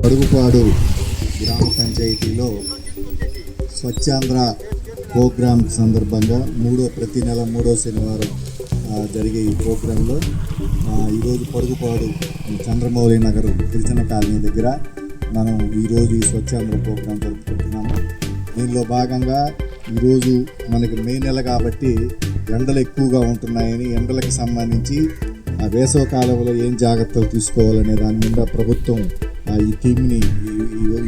పడుగుపాడు గ్రామ పంచాయతీలో స్వచ్ఛాంధ్ర ప్రోగ్రాం సందర్భంగా ప్రతి నెల మూడో శనివారం జరిగే ఈ ప్రోగ్రాంలో ఈరోజు పడుగుపాడు చంద్రమౌళి నగర్ గిరిజన కాలనీ దగ్గర మనం ఈరోజు ఈ స్వచ్ఛాంధ్ర ప్రోగ్రాం జరుపుకుంటున్నాము. దీనిలో భాగంగా ఈరోజు మనకి మే నెల కాబట్టి ఎండలు ఎక్కువగా ఉంటున్నాయని ఎండలకు సంబంధించి ఆ వేసవ కాలంలో ఏం జాగ్రత్తలు తీసుకోవాలనే దాని మీద ప్రభుత్వం ఈ థీమ్ని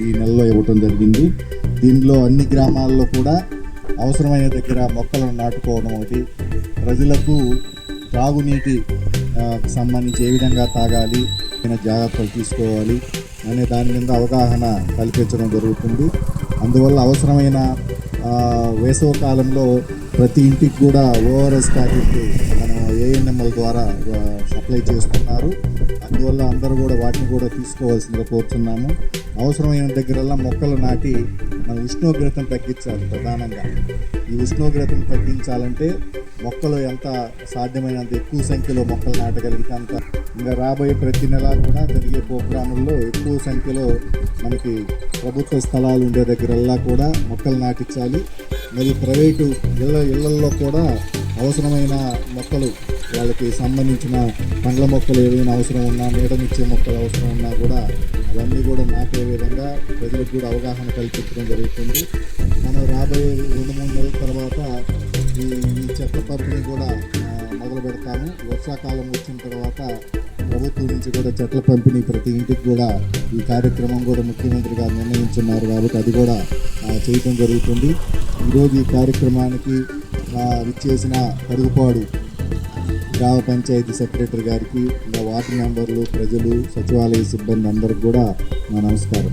ఈ నెలలో ఇవ్వటం జరిగింది. దీనిలో అన్ని గ్రామాల్లో కూడా అవసరమైన దగ్గర మొక్కలను నాటుకోవడం ఒకటి, ప్రజలకు తాగునీటి సంబంధించి ఏ విధంగా తాగాలి, జాగ్రత్తలు తీసుకోవాలి అనే దాని మీద అవగాహన కల్పించడం జరుగుతుంది. అందువల్ల అవసరమైన వేసవ కాలంలో ప్రతి ఇంటికి కూడా ఓఆర్ఎస్ ప్యాకెట్ మనం ఏఎన్ఎంఎల్ ద్వారా సప్లై చేస్తున్నారు. అందువల్ల అందరూ కూడా వాటిని కూడా తీసుకోవాల్సిందిగా కోరుతున్నాము. అవసరమైన దగ్గరల్లా మొక్కలు నాటి మన ఉష్ణోగ్రతను తగ్గించాలి. ప్రధానంగా ఈ ఉష్ణోగ్రతను తగ్గించాలంటే మొక్కలు ఎంత సాధ్యమైనంత ఎక్కువ సంఖ్యలో మొక్కలు నాటగలిగితే అంత. ఇంకా రాబోయే ప్రతి నెల కూడా జరిగే ప్రోగ్రాముల్లో ఎక్కువ సంఖ్యలో మనకి ప్రభుత్వ స్థలాలు ఉండే దగ్గరల్లా కూడా మొక్కలు నాటించాలి. మరి ప్రైవేటు ఇళ్లల్లో కూడా అవసరమైన మొక్కలు, వాళ్ళకి సంబంధించిన పండ్ల మొక్కలు ఏవైనా అవసరం ఉన్నా, నీడనిచ్చే మొక్కలు అవసరం ఉన్నా కూడా అవన్నీ కూడా నాటే విధంగా ప్రజలకు కూడా అవగాహన కల్పించడం జరుగుతుంది. మనం రాబోయే 2-3 నెలల తర్వాత ఈ చెత్త పంపిణీ కూడా మొదలు పెడతాము. వర్షాకాలం వచ్చిన తర్వాత ప్రభుత్వం నుంచి కూడా చెట్ల పంపిణీ ప్రతి ఇంటికి కూడా ఈ కార్యక్రమం కూడా ముఖ్యమంత్రి గారు నిర్ణయించున్నారు కాబట్టి అది కూడా చేయటం జరుగుతుంది. ఈరోజు ఈ కార్యక్రమానికి విచ్చేసిన పడుగుపాడు గ్రామ పంచాయతీ సెక్రటరీ గారికి, ఇంకా వార్డు మెంబర్లు, ప్రజలు, సచివాలయ సిబ్బంది అందరికి కూడా నా నమస్కారం.